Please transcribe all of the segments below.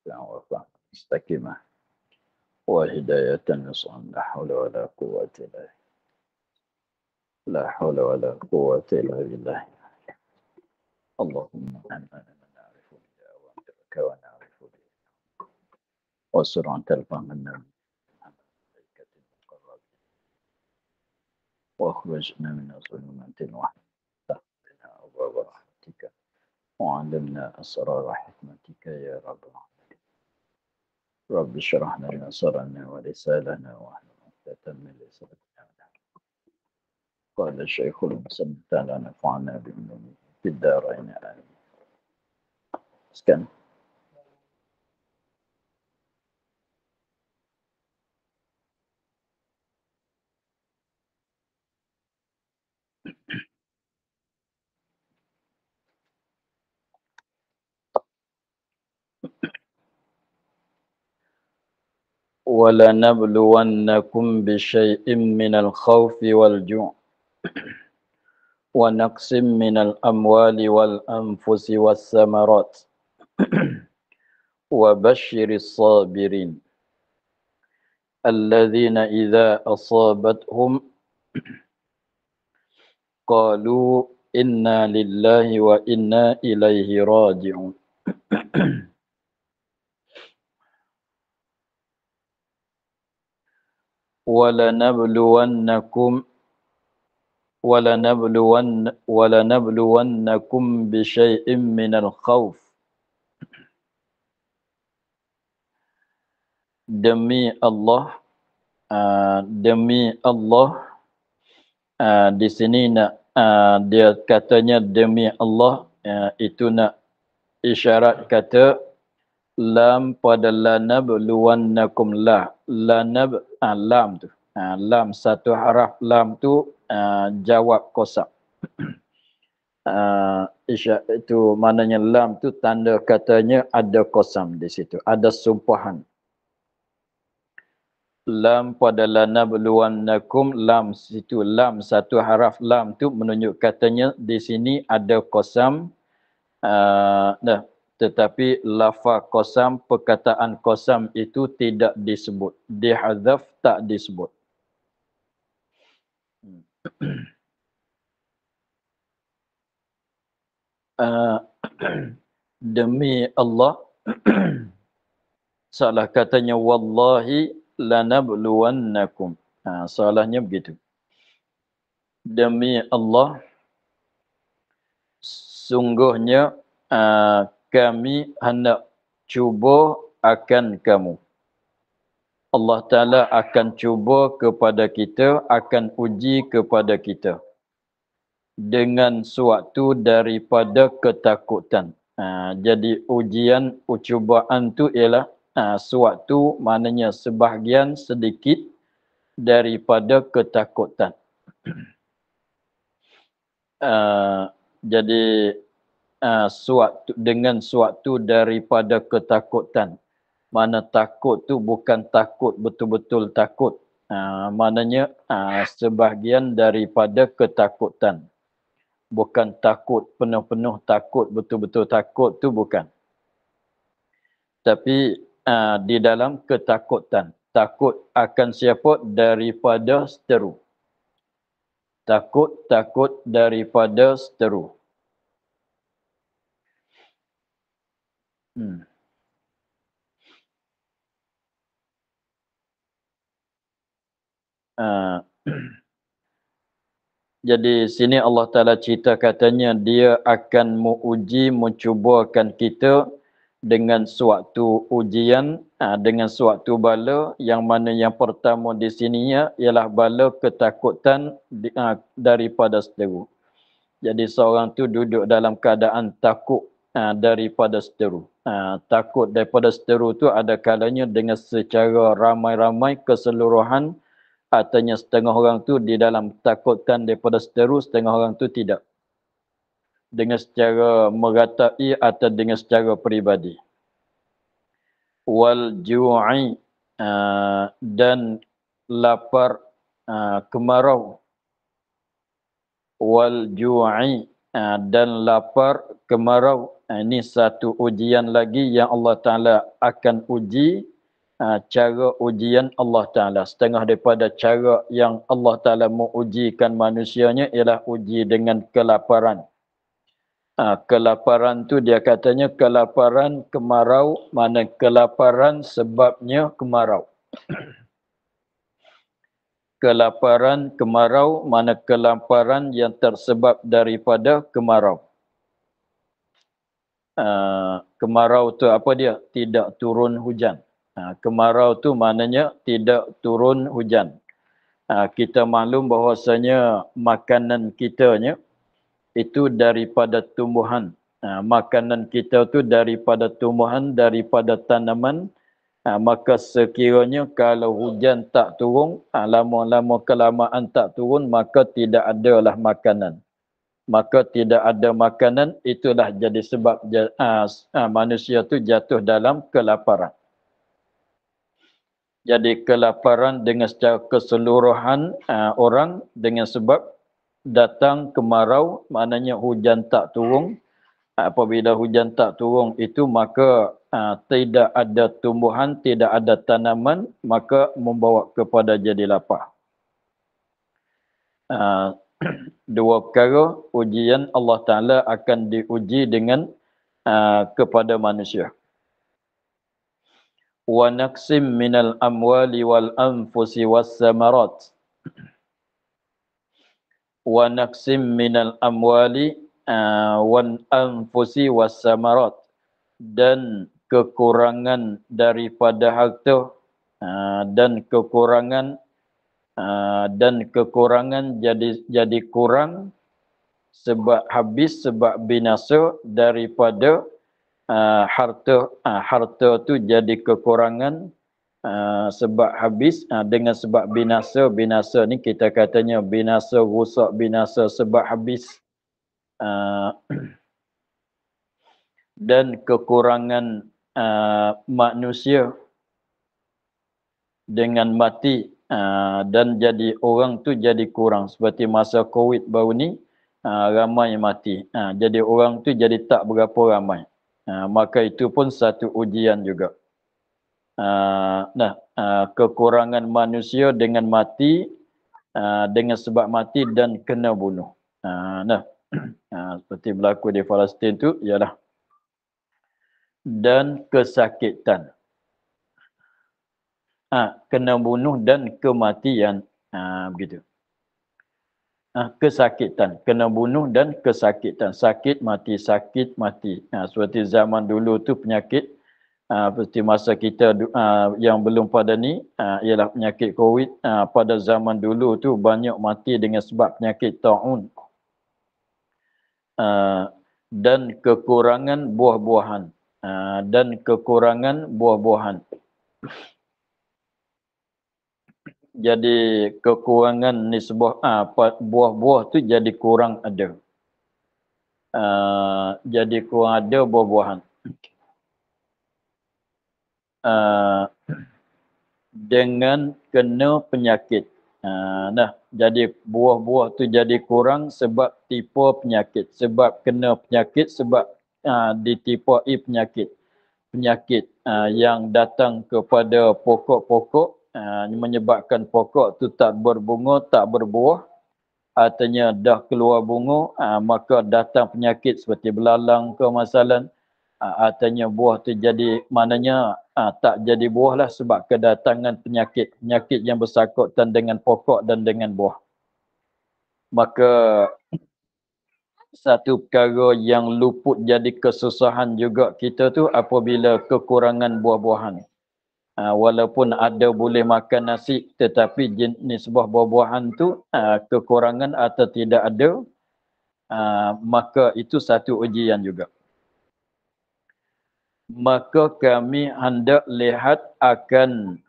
وفهما مستقيما وهداية نصحا. لا حول ولا قوة إلا لا حول ولا قوة إلا بالله. اللهم أنا نعرف بك أوامرك ونعرف بك وسر أن تلقانا من الملائكة المقربين واخرجنا من ظلمات وافتح لنا أبواب رحمتك وعلمنا أسرار حكمتك يا رب العالمين. رب اشرح لنا صدرنا ولساننا واحلل عقدة من لساننا. قال الشيخ المسلم تعالى نفعنا بالعلوم في الدارين آمين. Sekian. وَلَنَبْلُوَنَّكُمْ بِشَيْءٍ مِّنَ الْخَوْفِ وَالْجُوعِ وَنَقْصٍ مِّنَ الْأَمْوَالِ وَالْأَنفُسِ وَالثَّمَرَاتِ وَبَشِّرِ الصَّابِرِينَ الَّذِينَ إِذَا أَصَابَتْهُمْ قَالُوا إِنَّا لِلَّهِ وَإِنَّا إِلَيْهِ رَاجِعُونَ. وَلَنَبْلُوَنَّكُمْ بِشَيْءٍ مِّنَ الْخَوْفِ. Demi Allah, di sini nak dia katanya demi Allah, itu nak isyarat kata lam pada lanabluwannakum lanab lam tu. Lam satu haraf lam tu jawab qasam. Isyarat itu maknanya lam tu tanda katanya ada qasam di situ, ada sumpahan. Lam pada lanabluwannakum, lam situ, lam satu haraf lam tu menunjuk katanya di sini ada qasam. Tetapi lafaz qasam, perkataan qasam itu tidak disebut, dihadzaf, tak disebut. Demi Allah, salah katanya wallahi lanabluwannakum. Salahnya begitu. Demi Allah, sungguhnya kami hendak cuba akan kamu. Allah Ta'ala akan cuba kepada kita, akan uji kepada kita dengan suatu daripada ketakutan. Jadi ujian, cubaan tu ialah suatu, maknanya sebahagian sedikit daripada ketakutan. Jadi dengan suatu daripada ketakutan. Mana takut tu bukan takut betul-betul takut. Maknanya sebahagian daripada ketakutan. Bukan takut penuh-penuh takut, betul-betul takut tu bukan. Tapi di dalam ketakutan. Takut akan siapa? Daripada seteru. Takut daripada seteru. Jadi sini Allah Ta'ala cerita katanya dia akan menguji, mencubakan kita dengan suatu ujian, dengan suatu bala, yang mana yang pertama di sininya ialah bala ketakutan daripada seteru. Jadi seorang tu duduk dalam keadaan takut daripada seteru. Takut daripada seteru tu ada kalanya dengan secara ramai-ramai keseluruhan. Artinya setengah orang tu di dalam takutkan daripada seteru, setengah orang tu tidak. Dengan secara meratai atau dengan secara peribadi. Wal ju'i, dan lapar, kemarau. Wal ju'i, dan lapar, kemarau. Ini satu ujian lagi yang Allah Ta'ala akan uji. Cara ujian Allah Ta'ala. Setengah daripada cara yang Allah Ta'ala mengujikan manusianya ialah uji dengan kelaparan. Kelaparan tu dia katanya kelaparan kemarau, mana kelaparan sebabnya kemarau. Kelaparan kemarau, mana kelaparan yang tersebab daripada kemarau. Kemarau tu apa dia? Tidak turun hujan. Kemarau tu maknanya tidak turun hujan. Kita maklum bahawasanya makanan kitanya itu daripada tumbuhan. Makanan kita tu daripada tumbuhan, daripada tanaman. Maka sekiranya kalau hujan tak turun, lama-lama kelamaan tak turun, maka tidak adalah makanan. Maka tidak ada makanan, itulah jadi sebab manusia tu jatuh dalam kelaparan. Jadi kelaparan dengan secara keseluruhan orang dengan sebab datang kemarau, maknanya hujan tak turun. Apabila hujan tak turun itu maka tidak ada tumbuhan, tidak ada tanaman, maka membawa kepada jadi lapar. Dua perkara ujian Allah Ta'ala akan diuji dengan kepada manusia. Wa naqsim minal amwali wal anfusi was samarat. Wa naqsim minal amwali wal anfusi was samarat. Dan kekurangan daripada harta dan kekurangan jadi kurang sebab habis, sebab binasa daripada harta tu jadi kekurangan sebab habis dengan sebab binasa ni kita katanya binasa rusak, binasa sebab habis. Dan kekurangan manusia dengan mati dan jadi orang tu jadi kurang. Seperti masa Covid baru ni, ramai yang mati. Jadi orang tu jadi tak berapa ramai. Maka itu pun satu ujian juga. Kekurangan manusia dengan mati, dengan sebab mati dan kena bunuh. Seperti berlaku di Palestin tu ialah dan kesakitan. Kena bunuh dan kematian. Begitu. Kesakitan. Kena bunuh dan kesakitan. Sakit mati, sakit mati. Seperti zaman dulu tu penyakit. Seperti masa kita yang belum pada ni, ialah penyakit Covid. Pada zaman dulu tu banyak mati dengan sebab penyakit ta'un. Dan kekurangan buah-buahan. Dan kekurangan buah-buahan. Jadi kekurangan nisbah buah-buah tu jadi kurang ada. Jadi kurang ada buah-buahan. Dengan kena penyakit. Jadi buah-buah tu jadi kurang sebab tipu penyakit, sebab kena penyakit, sebab ditipai penyakit. Penyakit yang datang kepada pokok-pokok menyebabkan pokok tu tak berbunga, tak berbuah. Artinya dah keluar bunga, maka datang penyakit seperti belalang ke masalan. Artinya buah tu jadi, maknanya tak jadi buah lah sebab kedatangan penyakit. Penyakit yang bersangkutan dengan pokok dan dengan buah. Maka satu perkara yang luput jadi kesusahan juga kita tu apabila kekurangan buah-buahan. Walaupun ada boleh makan nasi, tetapi jenis buah-buahan tu kekurangan atau tidak ada, maka itu satu ujian juga. Maka kami hendak lihat akan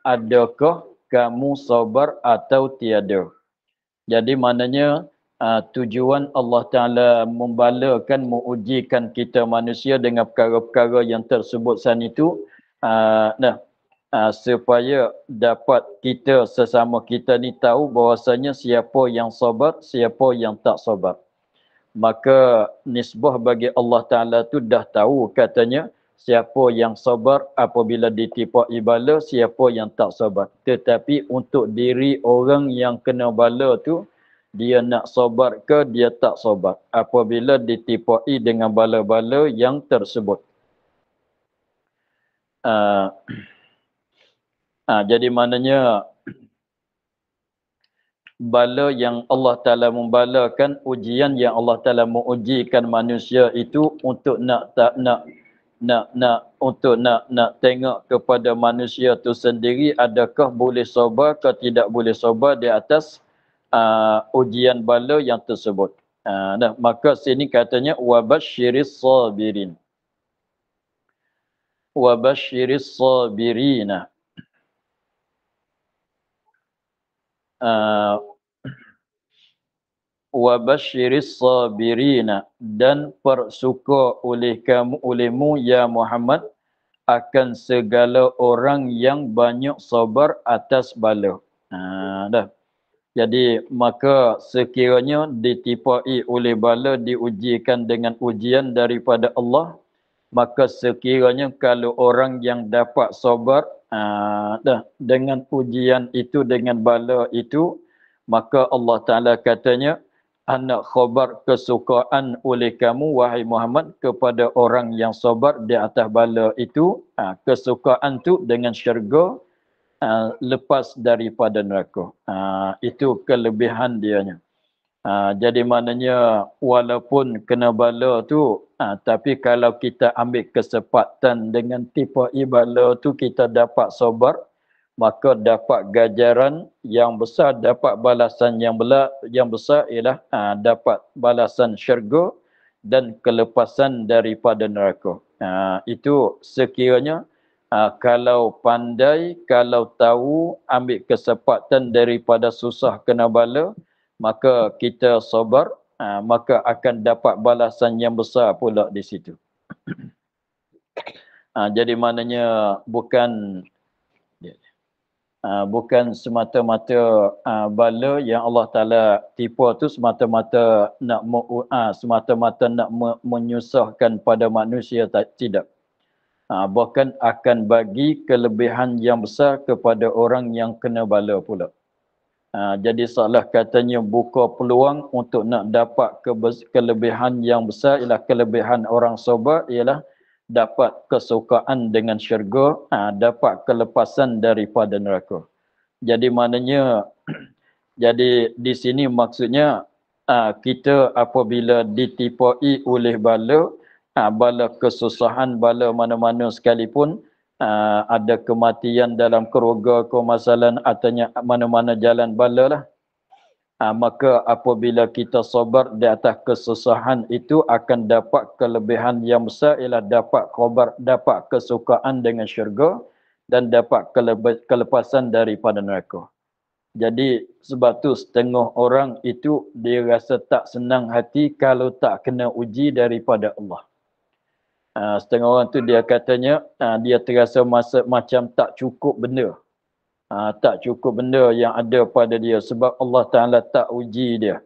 adakah kamu sabar atau tiada. Jadi maknanya tujuan Allah Ta'ala membalakan, mengujikan kita manusia dengan perkara-perkara yang tersebut sana itu. supaya dapat kita sesama kita ni tahu bahawasanya siapa yang sabar, siapa yang tak sabar. Maka nisbah bagi Allah Ta'ala tu dah tahu katanya siapa yang sabar apabila ditipai bala, siapa yang tak sabar. Tetapi untuk diri orang yang kena bala tu, dia nak sabar ke dia tak sabar apabila ditipai dengan bala-bala yang tersebut. Jadi maknanya bala yang Allah Ta'ala membalakan, ujian yang Allah Ta'ala mengujikan manusia itu untuk nak tengok kepada manusia tu sendiri adakah boleh sabar ke tidak boleh sabar di atas ujian bala yang tersebut. Maka sini katanya wabasyiris sabirin. Wabasyiris sabirina. Wabasyiris sabirina, dan persuka olehmu ya Muhammad akan segala orang yang banyak sabar atas bala. Jadi maka sekiranya ditipai oleh bala, diujikan dengan ujian daripada Allah, maka sekiranya kalau orang yang dapat sabar dengan ujian itu, dengan bala itu, maka Allah Ta'ala katanya, anak khabar kesukaan oleh kamu wahai Muhammad kepada orang yang sabar di atas bala itu, kesukaan tu dengan syurga, lepas daripada neraka. Itu kelebihan dianya. Jadi maknanya walaupun kena bala tu, tapi kalau kita ambil kesempatan dengan tipai bala tu, kita dapat sabar, maka dapat ganjaran yang besar, dapat balasan yang besar ialah dapat balasan syurga dan kelepasan daripada neraka. Itu sekiranya kalau pandai, kalau tahu, ambil kesempatan daripada susah kena bala, maka kita sabar, maka akan dapat balasan yang besar pula di situ. Jadi maknanya bukan semata-mata bala yang Allah Ta'ala tipu tu semata-mata nak menyusahkan pada manusia, tidak. Bahkan akan bagi kelebihan yang besar kepada orang yang kena bala pula. Jadi salah katanya buka peluang untuk nak dapat kelebihan yang besar, ialah kelebihan orang sabar, ialah dapat kesukaan dengan syurga, dapat kelepasan daripada neraka. Jadi maknanya jadi di sini maksudnya kita apabila ditipai oleh bala, bala kesusahan, bala mana-mana sekalipun, ada kematian dalam keluarga, kemasalan, ataunya mana-mana jalan bala lah, maka apabila kita sabar di atas kesusahan itu, akan dapat kelebihan yang besar, ialah dapat khabar, dapat kesukaan dengan syurga dan dapat kelepasan daripada neraka. Jadi sebab tu setengah orang itu dia rasa tak senang hati kalau tak kena uji daripada Allah. Setengah orang tu dia katanya dia terasa macam tak cukup benda. Tak cukup benda yang ada pada dia sebab Allah Ta'ala tak uji dia.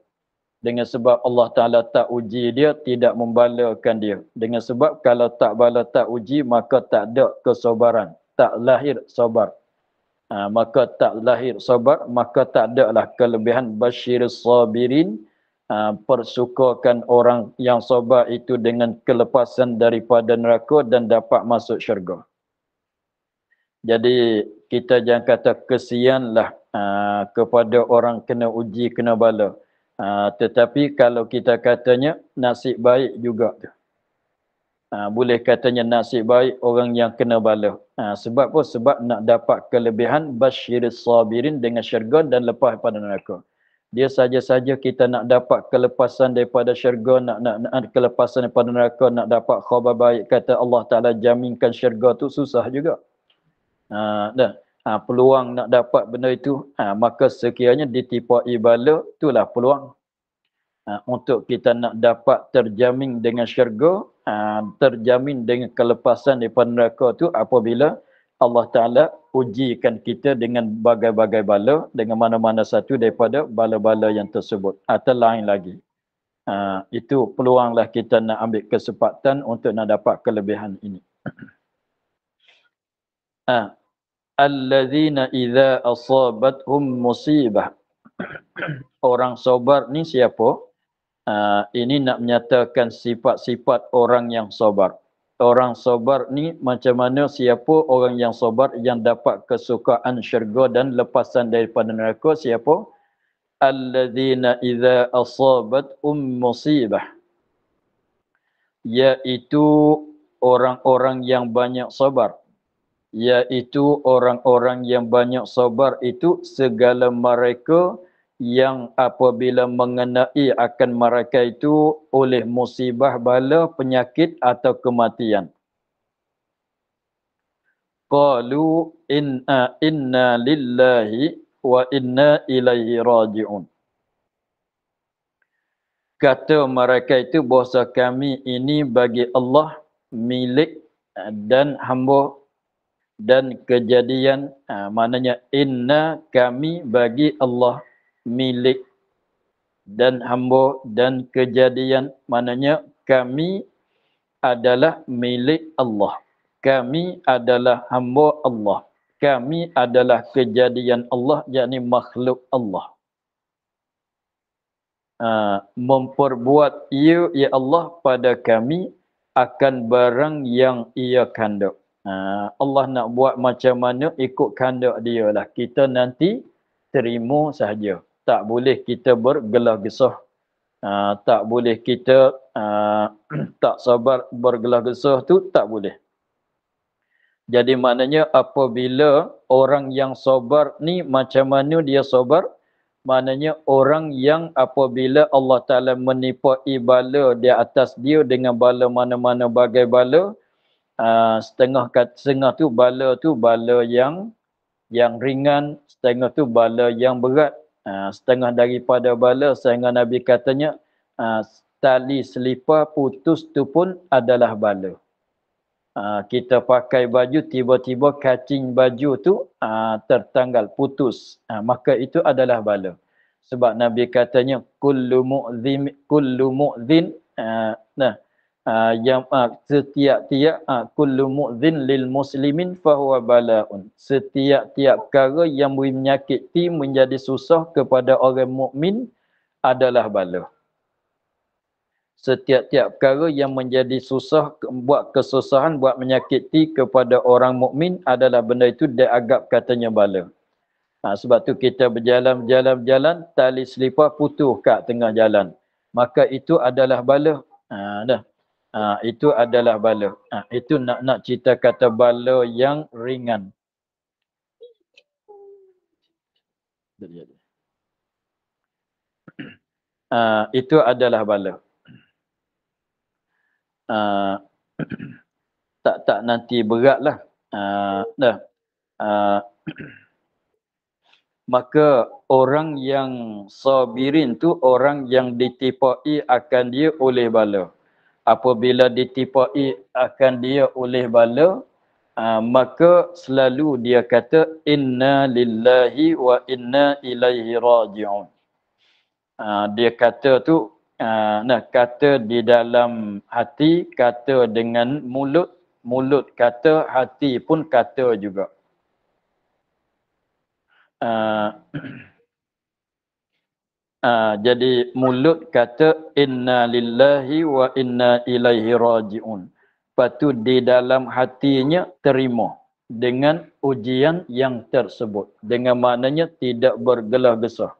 Dengan sebab Allah Ta'ala tak uji dia, tidak membalakan dia. Dengan sebab kalau tak bala, tak uji, maka tak ada kesabaran. Tak lahir sabar. Maka tak lahir sabar, maka tak ada lah kelebihan basyiris sabirin, persukakan orang yang sabar itu dengan kelepasan daripada neraka dan dapat masuk syurga. Jadi kita jangan kata kesianlah kepada orang kena uji, kena bala. Tetapi kalau kita katanya nasib baik juga tu. Boleh katanya nasib baik orang yang kena bala. Sebab apa? Sebab nak dapat kelebihan basyiris sabirin dengan syurga dan lepas pada neraka. Dia saja-saja kita nak dapat kelepasan daripada syurga, nak kelepasan daripada neraka, nak dapat khabar baik, kata Allah Ta'ala jaminkan syurga tu susah juga. Peluang nak dapat benda itu, maka sekiranya ditipai bala, itulah peluang. Untuk kita nak dapat terjamin dengan syurga, terjamin dengan kelepasan daripada neraka tu apabila Allah Ta'ala ujikan kita dengan bagai-bagai bala, dengan mana-mana satu daripada bala-bala yang tersebut. Atau lain lagi. Itu peluanglah kita nak ambil kesempatan untuk nak dapat kelebihan ini. Allazina idza asabathum musibah. Orang sabar ni siapa? Ini nak menyatakan sifat-sifat orang yang sabar. Orang sabar ni macam mana, siapa orang yang sabar yang dapat kesukaan syurga dan lepasan daripada neraka, siapa? Alladzina idza asabathum musibah. Iaitu orang-orang yang banyak sabar. Iaitu orang-orang yang banyak sabar itu segala mereka yang apabila mengenai akan mereka itu oleh musibah, bala, penyakit atau kematian. Qalu inna lillahi wa inna ilaihi raji'un. Kata mereka itu bahawa kami ini bagi Allah, milik dan hamba dan kejadian. Maknanya inna, kami, bagi Allah, milik dan hamba dan kejadian. Maknanya kami adalah milik Allah. Kami adalah hamba Allah. Kami adalah kejadian Allah, yakni makhluk Allah. Memperbuat ia, ya Allah, pada kami akan barang yang ia kandak. Allah nak buat macam mana ikut kandak dia lah. Kita nanti terima sahaja. Tak boleh kita bergelah gesah. Tak boleh kita tak sabar bergelah gesah tu, tak boleh. Jadi maknanya apabila orang yang sabar ni macam mana dia sabar? Maknanya orang yang apabila Allah Ta'ala menipai bala di atas dia dengan bala mana-mana bagai bala, setengah tu bala yang ringan, setengah tu bala yang berat. Setengah daripada bala, sehingga Nabi katanya, tali selipar putus tu pun adalah bala. Kita pakai baju, tiba-tiba kacing baju tu tertanggal, putus. Maka itu adalah bala. Sebab Nabi katanya, kullu mu'zin, setiap-tiap kullu mu'zin lil muslimin fahuwa bala'un. Setiap-tiap perkara yang menyakiti, menjadi susah kepada orang mukmin adalah bala. Setiap-tiap perkara yang menjadi susah, buat kesusahan, buat menyakiti kepada orang mukmin adalah benda itu dianggap katanya bala. Sebab tu kita berjalan, tali selipar putus kat tengah jalan. Maka itu adalah bala. Itu adalah bala. Itu nak cerita kata bala yang ringan. Itu adalah bala. Tak nanti beratlah. Maka orang yang sabirin tu orang yang ditipai akan dia oleh bala. Apabila ditipai akan dia oleh bala, maka selalu dia kata inna lillahi wa inna ilaihi raji'un. Dia kata tu, kata di dalam hati, kata dengan mulut kata, hati pun kata juga. Jadi mulut kata inna lillahi wa inna ilaihi raji'un. Lepas tu di dalam hatinya terima dengan ujian yang tersebut. Dengan maknanya tidak bergelah gesah.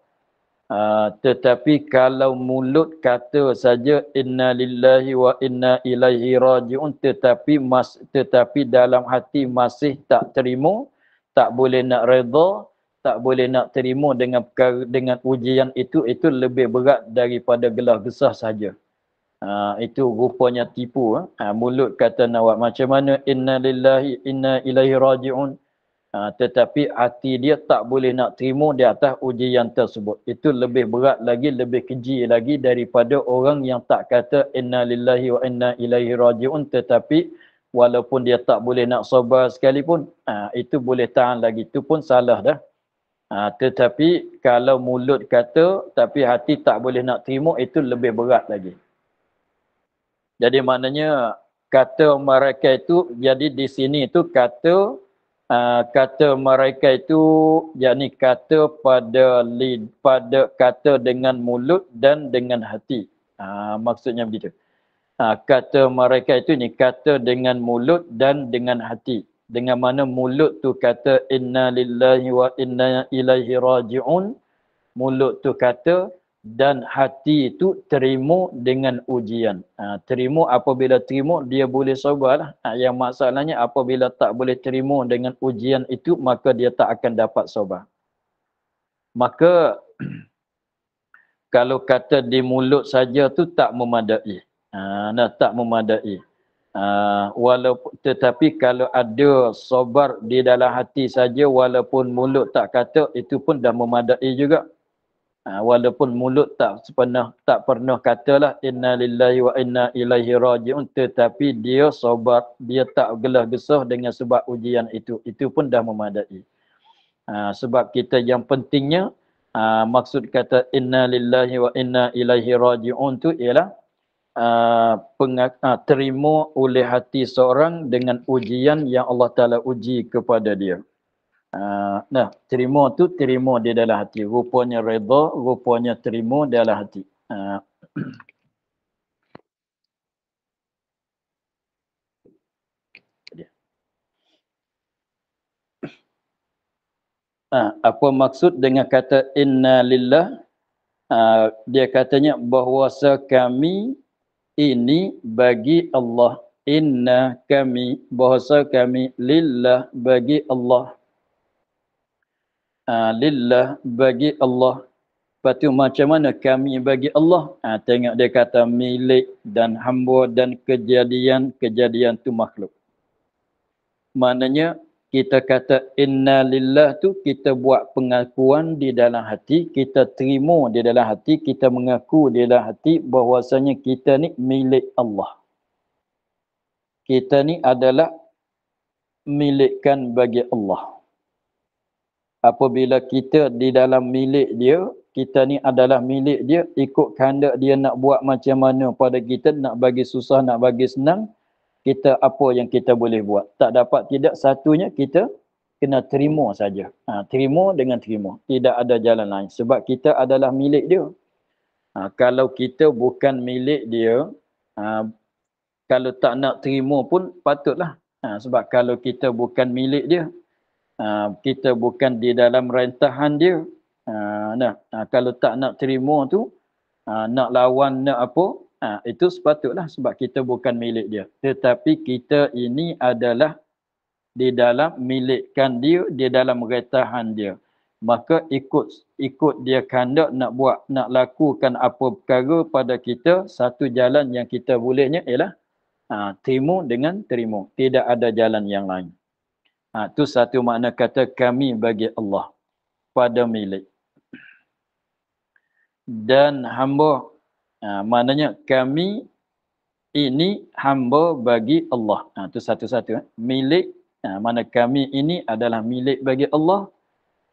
Tetapi kalau mulut kata saja inna lillahi wa inna ilaihi raji'un, tetapi dalam hati masih tak terima, tak boleh nak redha, tak boleh nak terima dengan ujian itu lebih berat daripada gelah gesah saja. Itu rupanya tipu. Mulut kata nak macam mana inna lillahi inna ilaihi raji'un, tetapi hati dia tak boleh nak terima di atas ujian tersebut. Itu lebih berat lagi, lebih keji lagi daripada orang yang tak kata inna lillahi wa inna ilaihi raji'un, tetapi walaupun dia tak boleh nak sabar sekalipun, itu boleh tahan lagi. Itu pun salah dah. Tetapi kalau mulut kata tapi hati tak boleh nak terima, itu lebih berat lagi. Jadi maknanya kata mereka itu, jadi di sini itu kata mereka itu, yakni kata pada kata dengan mulut dan dengan hati. Maksudnya begitu. Kata mereka itu ni kata dengan mulut dan dengan hati. Dengan mana mulut tu kata inna lillahi wa inna ilaihi raji'un. Mulut tu kata, dan hati itu terima dengan ujian. Terima, apabila terima dia boleh sabarlah. Yang masalahnya apabila tak boleh terima dengan ujian itu, maka dia tak akan dapat sabar. Maka kalau kata di mulut saja tu tak memadai. Tak memadai. Walaupun, tetapi kalau ada sabar di dalam hati saja walaupun mulut tak kata, itu pun dah memadai juga. Walaupun mulut tak pernah katalah inna lillahi wa inna ilaihi raji'un, tetapi dia sabar, dia tak gelah gesah dengan sebab ujian itu pun dah memadai. Sebab kita yang pentingnya, maksud kata inna lillahi wa inna ilaihi raji'un tu ialah terima oleh hati seorang dengan ujian yang Allah Ta'ala uji kepada dia. Terima tu terima di dalam hati. Rupanya redha, rupanya terima di dalam hati. Apa maksud dengan kata inna lillah? Dia katanya bahwasa kami ini bagi Allah. Inna kami, bahwasa kami lillah bagi Allah. Lillah bagi Allah. Lepas tu macam mana kami bagi Allah? Tengok dia kata milik dan hamba dan kejadian tu makhluk. Maknanya kita kata inna lillah tu kita buat pengakuan di dalam hati, kita terima di dalam hati, kita mengaku di dalam hati bahwasanya kita ni milik Allah. Kita ni adalah milikkan bagi Allah. Apabila kita di dalam milik dia, kita ni adalah milik dia, ikut kehendak dia nak buat macam mana pada kita, nak bagi susah, nak bagi senang, kita apa yang kita boleh buat. Tak dapat tidak, satunya kita kena terima saja. Terima dengan terima. Tidak ada jalan lain. Sebab kita adalah milik dia. Kalau kita bukan milik dia, kalau tak nak terima pun patutlah. Sebab kalau kita bukan milik dia, kita bukan di dalam rentahan dia. Kalau tak nak terima tu, nak lawan, nak apa, itu sepatutlah sebab kita bukan milik dia. Tetapi kita ini adalah di dalam milikkan dia, di dalam rentahan dia. Maka ikut dia kehendak nak buat, nak lakukan apa perkara pada kita, satu jalan yang kita bolehnya ialah terima dengan terima. Tidak ada jalan yang lain. Itu satu makna kata kami bagi Allah pada milik. Dan hamba, maknanya kami ini hamba bagi Allah. Itu satu-satu. Milik, mana kami ini adalah milik bagi Allah.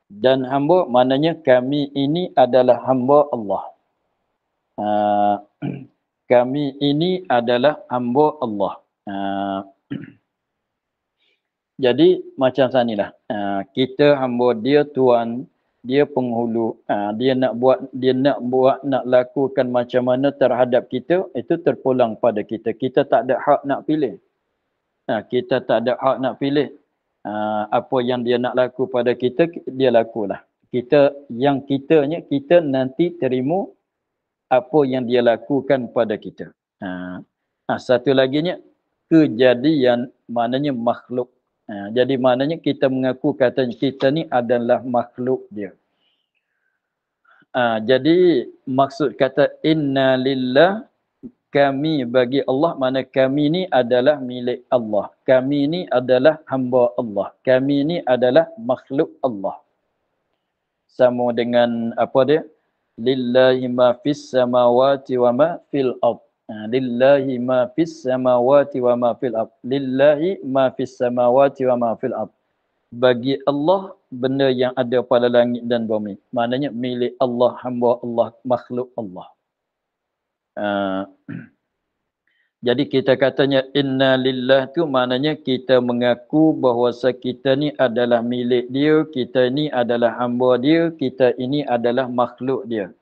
Dan hamba, maknanya kami ini adalah hamba Allah. Kami ini adalah hamba Allah. Jadi macam sanilah. Kita hamba dia tuan, dia penghulu. Dia nak lakukan macam mana terhadap kita, itu terpulang pada kita. Kita tak ada hak nak pilih. Kita tak ada hak nak pilih. Apa yang dia nak laku pada kita, dia lakulah. Kita nanti terima apa yang dia lakukan pada kita. Satu laginya, kejadian maknanya makhluk. Jadi maknanya kita mengaku kata kita ni adalah makhluk dia. Jadi maksud kata inna lillah, kami bagi Allah, mana kami ni adalah milik Allah. Kami ni adalah hamba Allah. Kami ni adalah makhluk Allah. Sama dengan apa dia? Lillahi ma fis samawati wa ma fil ard. Lillahi ma fis samawati wa ma fil ard. Lillahi ma fis samawati wa ma fil ard. Bagi Allah benda yang ada pada langit dan bumi. Maknanya milik Allah, hamba Allah, makhluk Allah. Uh, Jadi kita katanya inna lillah tu maknanya kita mengaku bahawa kita ni adalah milik dia, kita ni adalah hamba dia, kita ini adalah makhluk dia.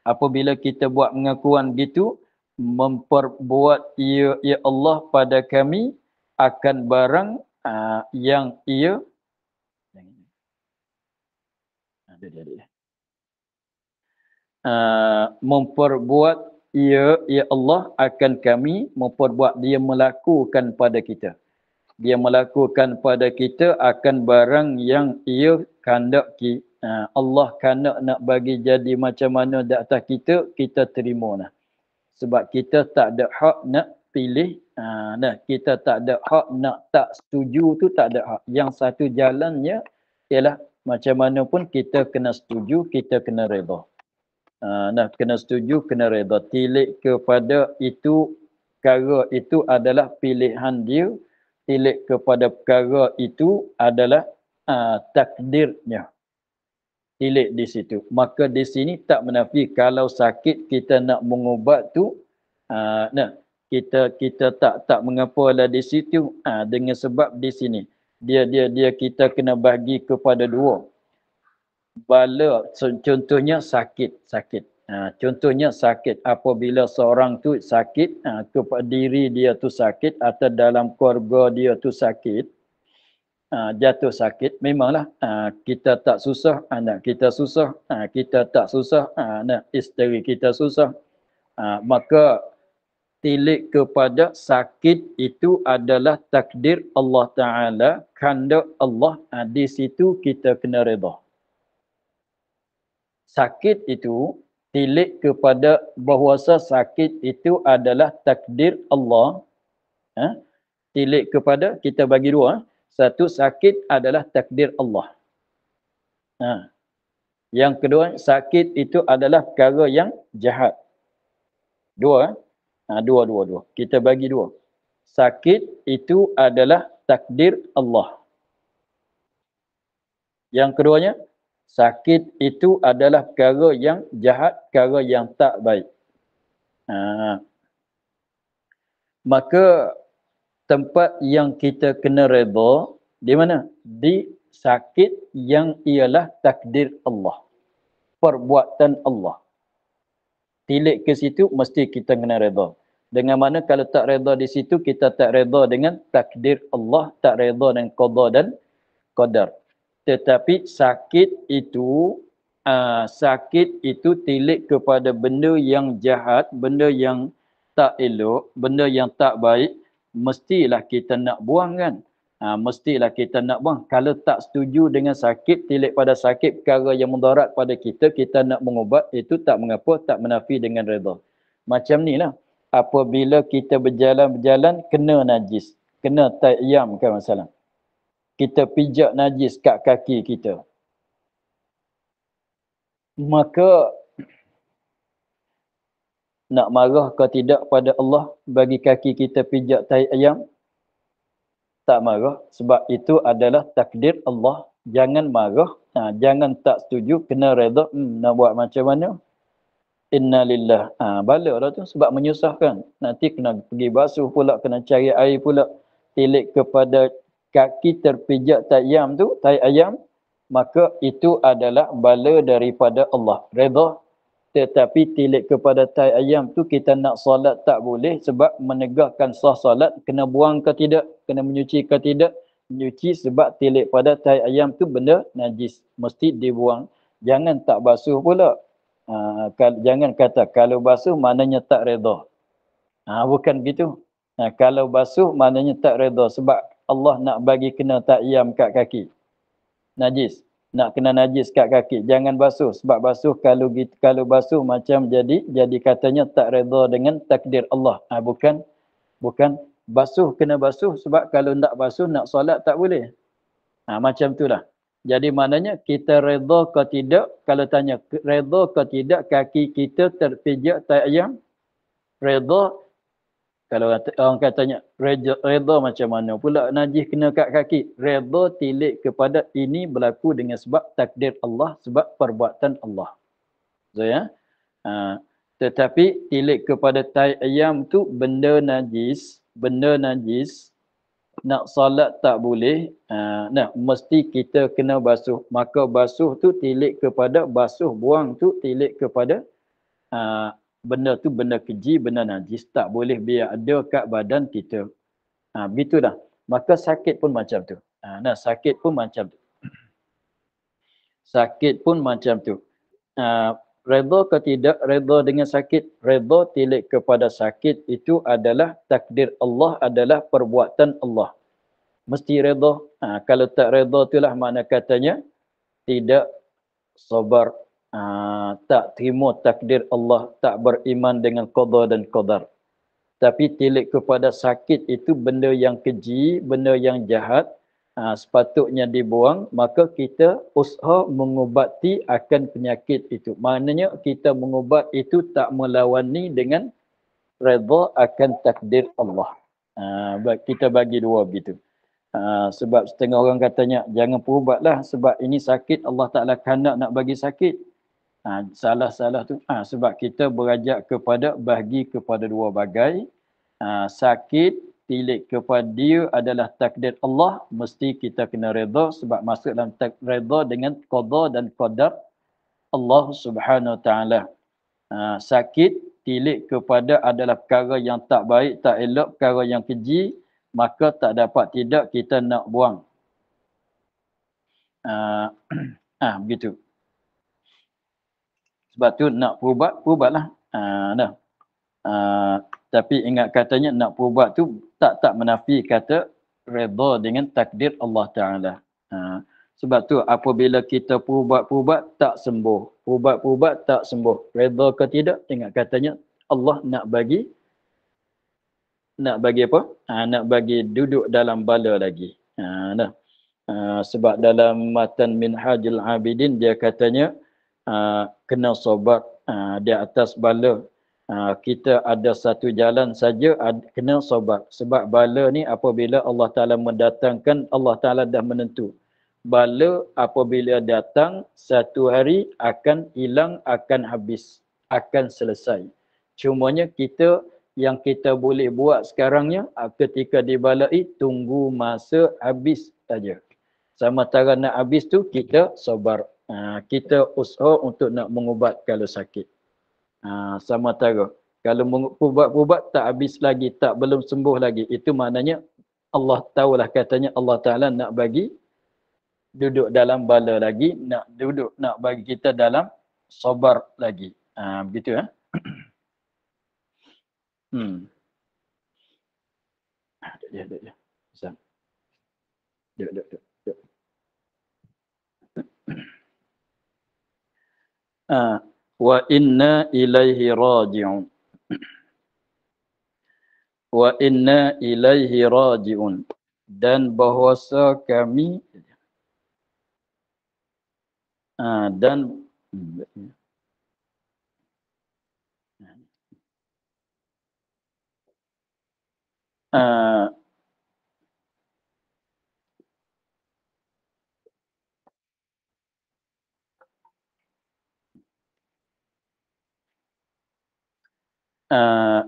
Apabila kita buat pengakuan gitu, memperbuat ia Allah pada kami akan barang yang ia memperbuat ia Allah akan kami memperbuat dia melakukan pada kita. Dia melakukan pada kita akan barang yang ia kehendaki. Allah kehendak nak bagi jadi macam mana di atas kita, kita terima lah. Sebab kita tak ada hak nak pilih. Kita tak ada hak nak tak setuju tu, tak ada hak. Yang satu jalannya ialah macam mana pun kita kena setuju, kita kena redha. Kena setuju, kena redha. Tilik kepada itu, perkara itu adalah pilihan dia. Tilik kepada perkara itu adalah takdirnya. Tilik di situ. Maka di sini tak menafi kalau sakit kita nak mengubat tu, kita tak mengapa lah di situ. Dengan sebab di sini dia kita kena bagi kepada dua. Bala contohnya sakit. Contohnya sakit apabila seorang tu sakit, kepada diri dia tu sakit atau dalam keluarga dia tu sakit, jatuh sakit, memanglah kita tak susah, anak kita susah, kita tak susah, anak isteri kita susah. Maka tilik kepada sakit itu adalah takdir Allah Ta'ala, kehendak Allah. Di situ kita kena redha. Sakit itu tilik kepada bahawasa sakit itu adalah takdir Allah. Tilik kepada, kita bagi dua. Satu, sakit adalah takdir Allah. Yang kedua, sakit itu adalah perkara yang jahat. Dua. Dua. Kita bagi dua. Sakit itu adalah takdir Allah. Yang keduanya, sakit itu adalah perkara yang jahat, perkara yang tak baik. Maka tempat yang kita kena redha di mana? Di sakit yang ialah takdir Allah. Perbuatan Allah. Tilik ke situ mesti kita kena redha. Dengan mana kalau tak redha di situ, kita tak redha dengan takdir Allah, tak redha dengan qada dan qadar. Tetapi sakit itu tilik kepada benda yang jahat, benda yang tak elok, benda yang tak baik, mestilah kita nak buang kan. Mestilah kita nak buang. Kalau tak setuju dengan sakit, tilik pada sakit, perkara yang mudarat pada kita, kita nak mengubat, itu tak mengapa, tak menafi dengan redha. Macam ni lah. Apabila kita berjalan-berjalan, kena najis. Kena tayyam kan masalah. Kita pijak najis kat kaki kita. Maka nak marah ke tidak pada Allah bagi kaki kita pijak tai ayam? Tak marah. Sebab itu adalah takdir Allah. Jangan marah. Jangan tak setuju. Kena redha. Nak buat macam mana? Inna lillah. Bala dah tu. Sebab menyusahkan. Nanti kena pergi basuh pula. Kena cari air pula. Tilik kepada kaki terpijak tai ayam. Maka itu adalah bala daripada Allah. Redha. Tetapi tilik kepada tai ayam tu kita nak solat tak boleh sebab menegakkan sah solat, kena buang ke tidak, kena menyuci ke tidak. Menyuci sebab tilik pada tai ayam tu benda najis, mesti dibuang. Jangan tak basuh pula. Jangan kata kalau basuh maknanya tak redha. Bukan gitu. Kalau basuh maknanya tak redha sebab Allah nak bagi kena tai ayam kat kaki. Najis. Nak kena najis kat kaki. Jangan basuh. Sebab basuh kalau basuh macam jadi katanya tak redha dengan takdir Allah. Bukan basuh kena basuh sebab kalau nak basuh nak solat tak boleh. Macam itulah. Jadi maknanya kita redha ke tidak, kalau tanya redha ke tidak kaki kita terpijak tai ayam? Redha, kalau orang katanya redha macam mana pula najis kena kat kaki. Redha tilik kepada ini berlaku dengan sebab takdir Allah, sebab perbuatan Allah. So ya. Tetapi tilik kepada tai ayam tu benda najis, nak solat tak boleh. Mesti kita kena basuh. Maka basuh tu tilik kepada basuh, buang tu tilik kepada benda tu benda keji, benda najis, tak boleh biar ada kat badan kita. Begitulah. Maka sakit pun macam tu. Sakit pun macam tu. Sakit pun macam tu. Redha ke tidak redha dengan sakit? Redha tilik kepada sakit itu adalah takdir Allah, adalah perbuatan Allah. Mesti redha. Kalau tak redha itulah makna katanya tidak sabar, tak terima takdir Allah, tak beriman dengan qada dan qadar. Tapi tilik kepada sakit itu benda yang keji, benda yang jahat, sepatutnya dibuang, maka kita usaha mengubati akan penyakit itu. Maknanya kita mengubat itu tak melawani dengan redha akan takdir Allah. Kita bagi dua begitu. Sebab setengah orang katanya jangan perubatlah sebab ini sakit, Allah Ta'ala kanak nak bagi sakit. Salah-salah tu. Sebab kita berajak kepada bahagi kepada dua bagai. Sakit tilik kepada dia adalah takdir Allah, mesti kita kena redha sebab masuk dalam redha dengan qada dan qadar Allah Subhanahu Wa Taala. Sakit tilik kepada adalah perkara yang tak baik, tak elok, perkara yang keji, maka tak dapat tidak kita nak buang. Begitu. Sebab tu nak perubatlah. Tapi ingat katanya nak perubat tu tak menafi kata redha dengan takdir Allah Ta'ala. Sebab tu apabila kita perubat tak sembuh. Perubat tak sembuh. Redha ke tidak? Ingat katanya Allah nak bagi apa? Nak bagi duduk dalam bala lagi. Sebab dalam matan Minhajul Abidin dia katanya kena sabar di atas bala. Kita ada satu jalan saja, kena sabar. Sebab bala ni apabila Allah Ta'ala mendatangkan, Allah Ta'ala dah menentu. Bala apabila datang, satu hari akan hilang, akan habis, akan selesai. Cumanya yang kita boleh buat sekarangnya, ketika dibalai, tunggu masa habis saja. Sementara nak habis tu, kita sabar. Kita usaha untuk nak mengubat kalau sakit. Sementara kalau ubat tak habis lagi, belum sembuh lagi, itu maknanya Allah tahulah katanya Allah Ta'ala nak bagi duduk dalam bala lagi, nak bagi kita dalam sabar lagi. Begitu ya. Dia. Wa inna ilaihi raji'un. Wa inna ilaihi raji'un. Dan bahawasa kami dan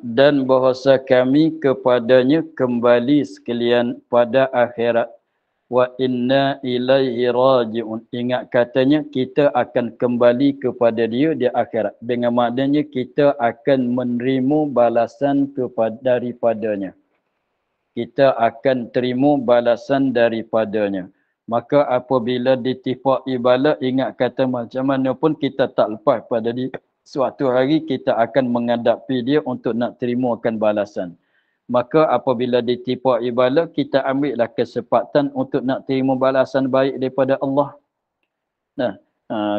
dan bahasa kami kepadanya kembali sekalian pada akhirat. Wa inna ilaihi raji'un. Ingat katanya kita akan kembali kepada dia di akhirat. Dengan maknanya kita akan menerima balasan daripadanya. Kita akan terima balasan daripadanya. Maka apabila ditipak ibala, ingat kata macam mana pun kita tak lepas pada dia. Suatu hari kita akan menghadapi dia untuk nak terimakan balasan. Maka apabila ditipak ibala, kita ambillah kesempatan untuk nak terima balasan baik daripada Allah.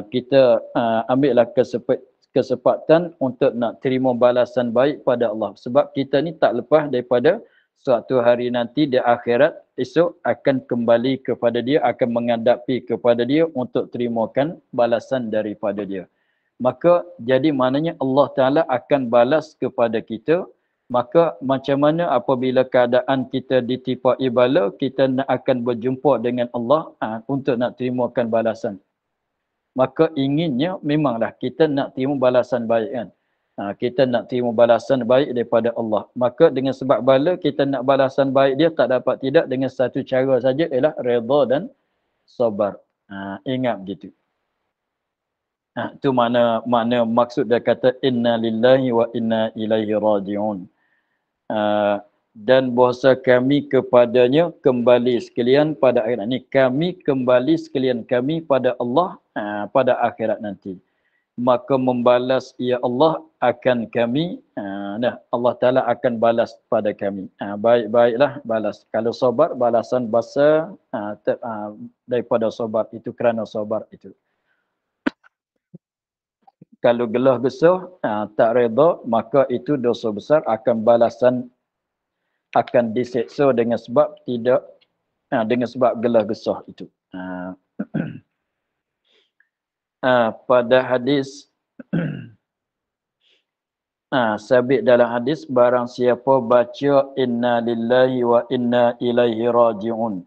Kita ambillah kesempatan untuk nak terima balasan baik pada Allah. Sebab kita ni tak lepas daripada suatu hari nanti di akhirat, esok akan kembali kepada dia, akan menghadapi kepada dia untuk terimakan balasan daripada dia. Maka jadi maknanya Allah Ta'ala akan balas kepada kita. Maka macam mana apabila keadaan kita ditipai bala, kita nak akan berjumpa dengan Allah untuk nak terimakan balasan. Maka inginnya memanglah kita nak terima balasan baik kan. Kita nak terima balasan baik daripada Allah. Maka dengan sebab bala kita nak balasan baik dia tak dapat tidak dengan satu cara saja ialah redha dan sabar. Ingat begitu. Itu makna maksud dia kata inna lillahi wa inna ilaihi raji'un. Dan bahasa kami kepadanya kembali sekalian pada akhirat ni. Kami kembali sekalian kami pada Allah pada akhirat nanti. Maka membalas ya Allah akan kami. Allah Ta'ala akan balas pada kami. Baik-baiklah balas. Kalau sabar, balasan basa daripada sabar. Itu kerana sabar itu. Kalau gelah gesah, tak reda, maka itu dosa besar, akan balasan akan diseksa dengan sebab tidak dengan sebab gelah gesah itu. Pada hadis sabit dalam hadis, barang siapa baca inna lillahi wa inna ilaihi raji'un.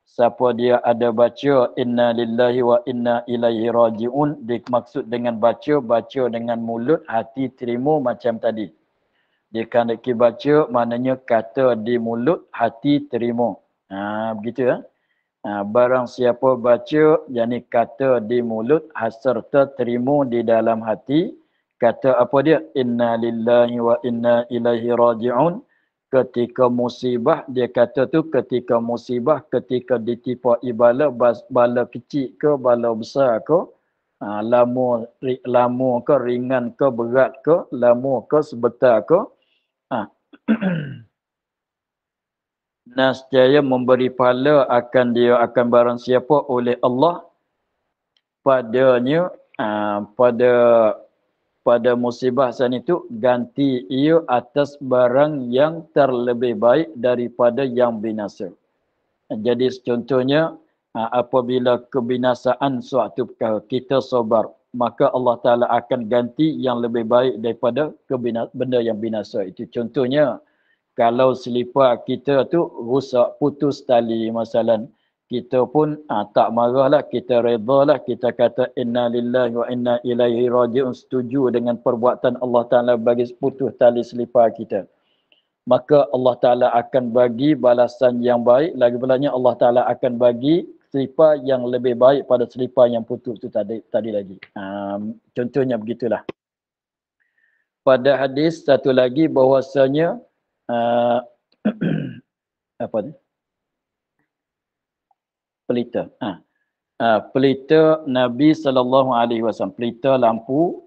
Siapa dia ada baca inna lillahi wa inna ilaihi raji'un, dimaksud dengan baca dengan mulut, hati terima macam tadi. Dia kan baca maknanya kata di mulut, hati terima. Begitu ya. Barang siapa baca yakni kata di mulut serta terima di dalam hati, kata apa dia? Inna lillahi wa inna ilaihi raji'un. Ketika musibah, dia kata tu ketika musibah, ketika ditipai bala, bala kecil ke, bala besar ke, lama ke, ringan ke, berat ke, lama ke, sebentar ke, nascaya memberi pahala akan dia, akan barang siapa oleh Allah padanya, pada musibah sana itu, ganti ia atas barang yang terlebih baik daripada yang binasa. Jadi contohnya, apabila kebinasaan suatu perkara, kita sabar, maka Allah Ta'ala akan ganti yang lebih baik daripada benda yang binasa. Itu contohnya, kalau selipar kita tu rusak, putus tali masalah, kita pun tak marahlah, kita redalah, kita kata inna lillahi wa inna ilaihi raji'un, setuju dengan perbuatan Allah Ta'ala bagi putus tali selipar kita. Maka Allah Ta'ala akan bagi balasan yang baik, lagi pulanya Allah Ta'ala akan bagi selipar yang lebih baik pada selipar yang putus itu tadi lagi. Contohnya begitulah. Pada hadis satu lagi bahwasanya apa ni? Pelita. Pelita Nabi SAW, pelita lampu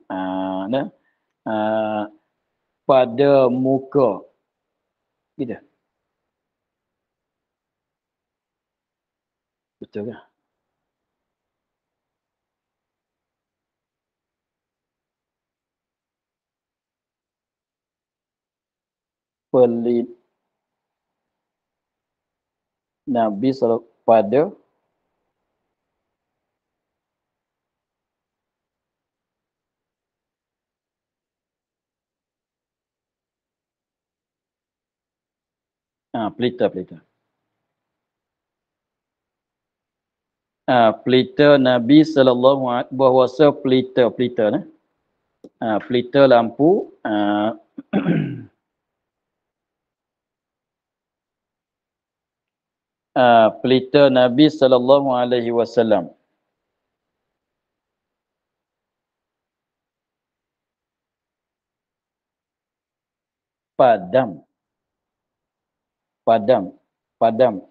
pada muka kita. Betul ke? Pelit Nabi SAW pada pelita. Pelita Nabi SAW, bahawasa pelita pelita lampu pelita Nabi SAW padam,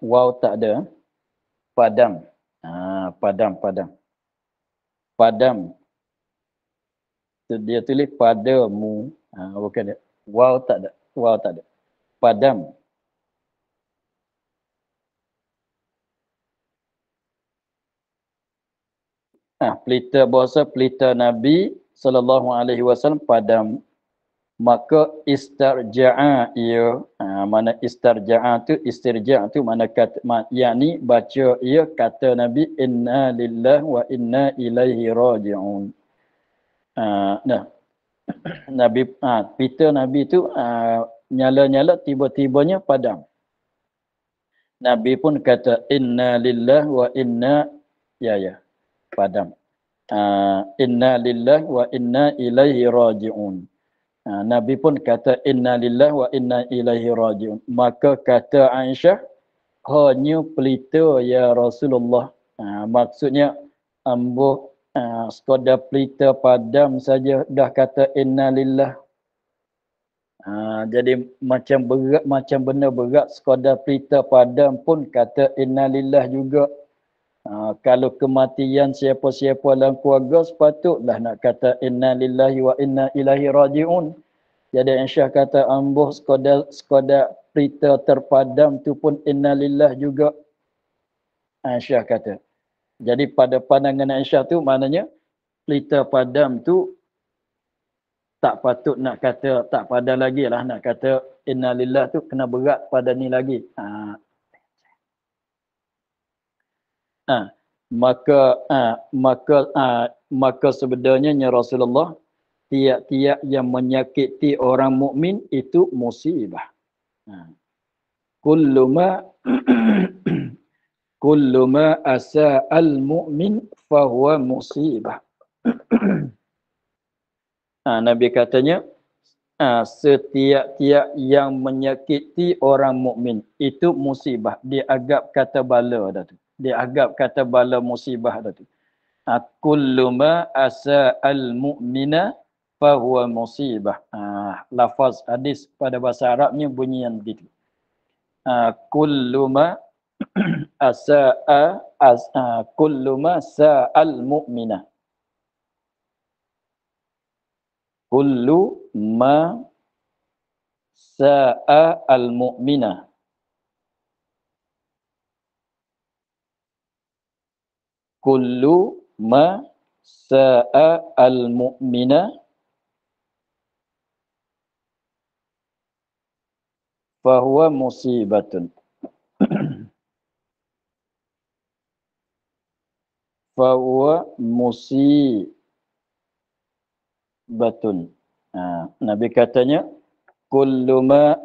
wow tak ada, padam, padam, dia tulis padamu, bukan dia, wow tak ada, padam. Pelita bahasa pelita Nabi SAW padam. maka istarja'a ia mana istarja'a tu istirja' tu mana kata yakni baca ia kata Nabi inna lillahi wa inna ilaihi raji'un. Nah Nabi Peter Nabi tu nyala-nyala tiba-tibanya padam. Nabi pun kata inna lillahi wa inna padam. Inna lillahi wa inna ilaihi raji'un. Nabi pun kata inna lillahi wa inna ilaihi raji'un. Maka kata Aisyah, hanya pelita ya Rasulullah. Maksudnya ambuh sekadar pelita padam saja dah kata inna lillahi. Jadi macam berat, macam benda berat sekadar pelita padam pun kata innalillah juga. Kalau kematian siapa-siapa dalam keluarga sepatutlah nak kata innalillahi wa inna ilaihi raji'un. Jadi Aisyah kata ambuh sekadar pelita terpadam tu pun innalillah juga. Aisyah kata. Jadi pada pandangan Aisyah tu maknanya pelita padam tu tak patut nak kata, tak pada lagi lah nak kata innalillah tu kena berat pada ni lagi. Maka sebenarnya Rasulullah, tiap-tiap yang menyakiti orang mukmin itu musibah. Kullu ma asa'al mu'min fahuwa musibah. Nabi katanya, setiap-tiap yang menyakiti orang mukmin itu musibah. Dia anggap kata bala dah tu. Dia anggap kata bala musibah dah tu. Kullu ma asa'al mu'mina fahuwa musibah. Lafaz hadis pada bahasa Arabnya bunyi yang begitu. Kullu ma kullu ma sa'al mu'mina. Kullu ma sa'a al-mu'mina. Kullu ma sa'a al-mu'mina fahuwa musibatun. Fahuwa musibatun. Nabi katanya kullu ma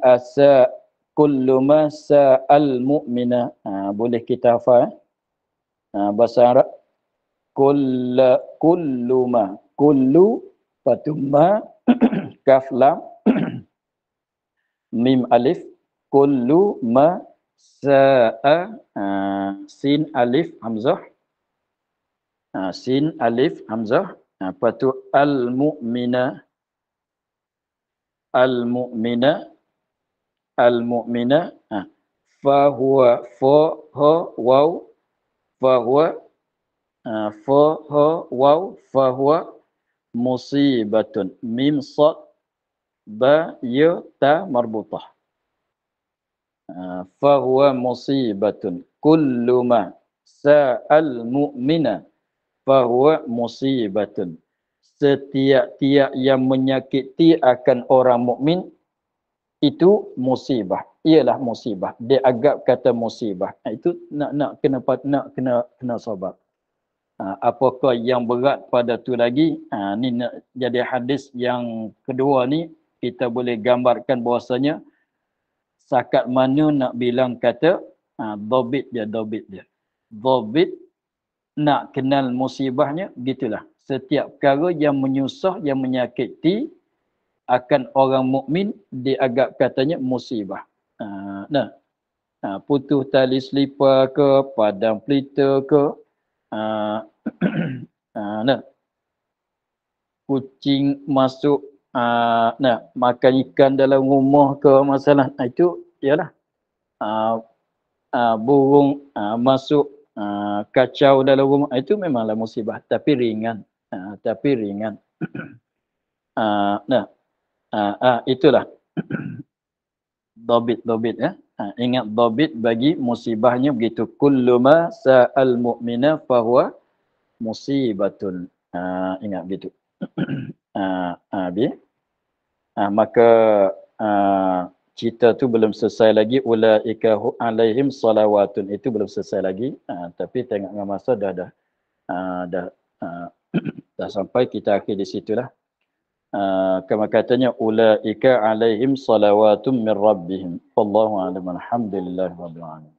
sa'al mu'mina. Boleh kita hafal bahasa Arab. Kullu ma. Kullu patumma kaf lam mim alif. Kullu ma sa'a sin alif hamzah. Sin alif hamzah. Patu al-mu'mina. Al-mu'mina. Al-mu'mina. Fahuwa fa ha waw. Fahuwa fa ha waw. Fahuwa musibatun. Mim sad ba ya ta marbutah. Fahuwa musibatun. Kullu ma sa'al mu'mina fahuwa musibatun. Setiap-tiap yang menyakiti akan orang mukmin itu musibah. Ialah musibah. Dia anggap kata musibah. Itu nak kena sabar. Apakah yang berat pada tu lagi? Ni nak jadi hadis yang kedua ni kita boleh gambarkan bahasanya sakat mana nak bilang kata dhabit dia. Dhabit nak kenal musibahnya gitulah. Setiap perkara yang menyusah, yang menyakiti akan orang mukmin dianggap katanya musibah. Putus tali selipar ke, padam pelita ke, kucing masuk makan ikan dalam rumah ke masalah itu ialah burung masuk kacau dalam rumah itu memanglah musibah tapi ringan. Itulah dhabit ya. Ingat dhabit bagi musibahnya begitu. Kullu ma sa'al mu'mina fahuwa musibatun. Ingat begitu. Maka cerita tu belum selesai lagi. Ulaika alaihim salawatun, itu belum selesai lagi. Tapi tengok dengan masa dah dah dah sampai, kita akhir di situlah. Kama katanya ulaika alaihim salawatun min rabbihim wallahu a'lam. Alhamdulillah rabbil alamin.